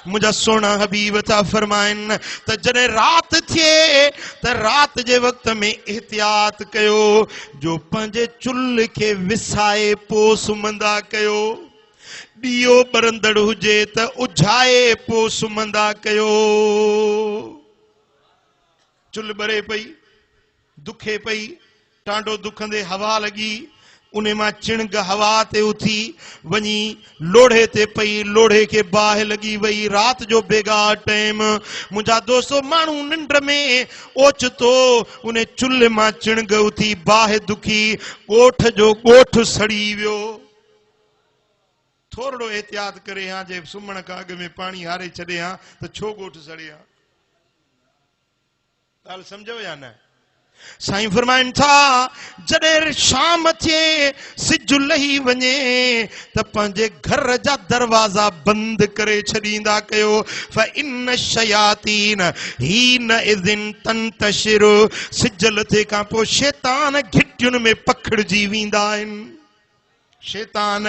मुझा सोना हबीब था फरमाइन त जॾहिं रात थिए त रात जे वक्त में एहतियात कयो जो पंहिंजे चुल्ह के विसाए पो सुम्हंदा कयो। ॾीओ ॿरंदड़ हुजे त उझाए पो सुम्हंदा कयो। चुल्ह ॿरे पई, दुखे पई, टांडो दुखंदे हवा लगी, उन्हें मां चिणग हवा ते उथी वनी लोढ़े ते पई, लोढ़े के बाह लगी वई। रात जो बेगार टाइम मुझा दोस्तों मानू निंड में ओचतो उन्हें चुल्ह मां चिणग उथी, बाह दुखी, गोठ जो गोठ सड़ी वियो। थोड़ो एहतियात करे हाँ जे सुमण का अग में पानी हारे छड़े हाँ तो छो गोठ सड़े हाँ। ताल समझो या न? साईं फरमाइन था जॾहिं शाम थिए सिज लही वञे त पंहिंजे घर जा दरवाजा बंद करे छॾींदा कयो। फ़इन शयातीन हीन इज़िन तंतशिरु, सिज लथे खां पोइ शैतान घिटियुनि में पखिड़िजी वेंदा आहिनि। शैतान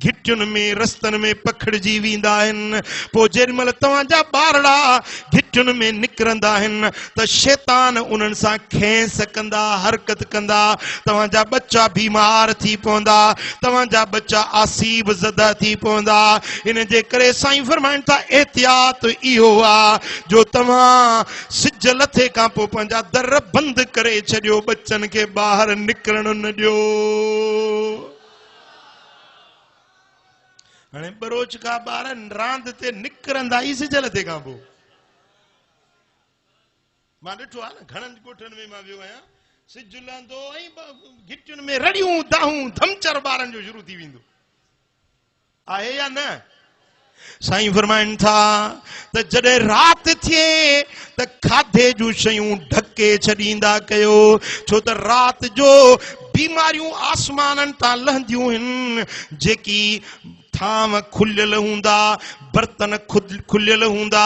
घिटियुनि में रस्तनि में पखिड़िजी वेंदा आहिनि। पोइ जेॾीमहिल तव्हांजा ॿारड़ा घिटियुनि में निकिरंदा आहिनि त शैतान उन्हनि सां खेस कंदा, हरकत कंदा, तव्हांजा बच्चा बीमार थी पवंदा, तव्हांजा बच्चा आसीब ज़दा थी पवंदा। इन जे करे साईं फरमाइनि था एहतियात इहो आहे जो तव्हां सिज लथे खां पोइ पंहिंजा दर बंदि करे छॾियो, बच्चनि खे ॿाहिरि निकिरण न ॾियो। हाणे बरोच का ॿार रांद ते निकिरंदा ई सिज लथे खां पोइ। मां ॾिठो आहे न घणनि ॻोठनि में मां वियो आहियां, सिज लहंदो ऐं घिटियुनि में रड़ियूं दाहूं धमचर ॿारनि जो शुरू थी वेंदो आहे या न? साईं फरमाइनि था त जॾहिं रात थिए त खाधे जूं शयूं ढके छॾींदा कयो, छो त रात जो बीमारियूं आसमाननि तां लहंदियूं आहिनि। जेकी थाम खुलियल हूंदा, बर्तन खुलियल हूंदा,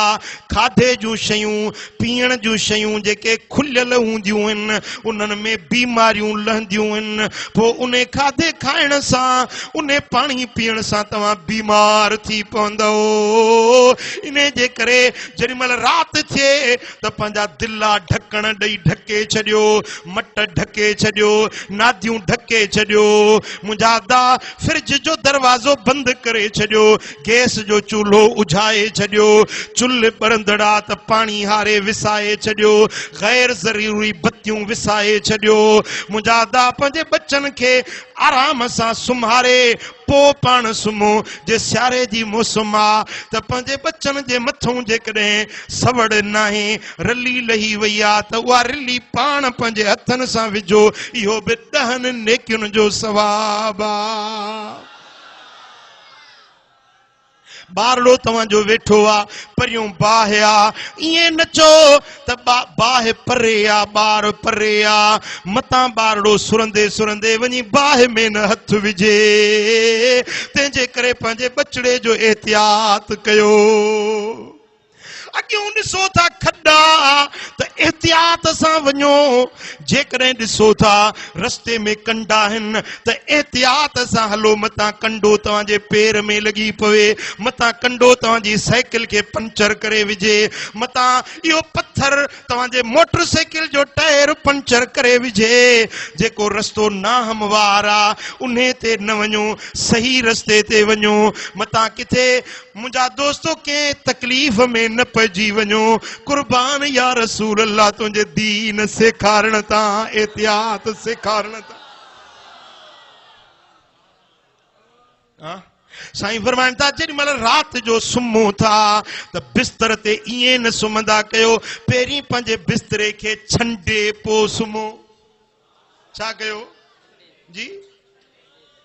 खाधे जूं शयूं पीअण जूं शयूं जेके खुलियल हूंदियूं आहिनि उन्हनि में बीमारियूं लहंदियूं आहिनि। पोइ उन खाधे खाइण सां, उन पाणी पीअण सां तव्हां बीमार थी पवंदो। इन जे करे जेॾीमहिल राति थिए त पंहिंजा दिला ढकण ॾेई ढके छॾियो, मट ढके छॾियो, नादियूं ढके छॾियो। मुंहिंजा दा फ्रिज जो दरवाज़ो बंदि करे छॾियो, गैस जो चूल्हो उझाए छॾियो, चुल्ह ॿरंदड़ा त पाणी हारे विसाए छॾियो, गैर ज़रूरी बत्तियूं विसाए छॾियो। मुंहिंजा दा पंहिंजे बच्चनि खे आराम सां सुम्हारे पोइ पाण सुम्हो। जे सियारे जी मौसम आहे त पंहिंजे बच्चनि जे मथां जेकॾहिं सवड़ नाहे, रली लही वई आहे त उहा रली पाण पंहिंजे हथनि सां विझो। इहो बि 10 नेकियुनि जो सवाब आहे। ॿारड़ो तव्हांजो वेठो आहे, परियों बाह आहे, ईअं न चओ त बाह परे आहे, ॿार परे आहे। मतां ॿारड़ो सुरंदे सुरंदे वञी बाह में न हथ विझे। तंहिंजे करे पंहिंजे बचड़े जो एहतियात कयो। अॻियों ॾिसो था खड्डा त एहतियात सां वञो। जेकॾहिं ॾिसो था रस्ते में कंडा आहिनि त एहतियात सां हलो, मतां कंडो तव्हांजे पेर में लॻी पवे, मतां कंडो तव्हांजी साइकिल खे पंचर करे विझे, मतां इहो पत्थर तव्हांजे मोटर साइकिल जो टायर पंचर करे विझे। जेको रस्तो नाहमवार आहे उन ते न वञो, सही रस्ते ते वञो। मतां किथे मुंहिंजा दोस्तो कंहिं तकलीफ़ में न पइजी वञो। कुर्बान या रसूल अल्लाह, तुंहिंजे दीन सेखारण तां, एहतियात सेखारण तां। साईं फरमाइनि था जेॾीमहिल राति जो सुम्हो था त बिस्तर ते ईअं न सुम्हंदा कयो, पहिरीं पंहिंजे बिस्तरे खे छंडे पोइ सुम्हो। छा कयो जी?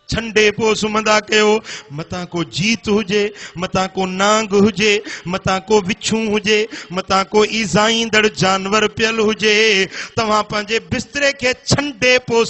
छंडे पोइ सुम्हंदा कयो। मतां को जीत हुजे, मतां को नांग हुजे, मतां को विछू हुजे, मतां को ईज़ाईंदड़ जानवर पियल हुजे, तव्हां पंहिंजे बिस्तरे खे छंडे पोइ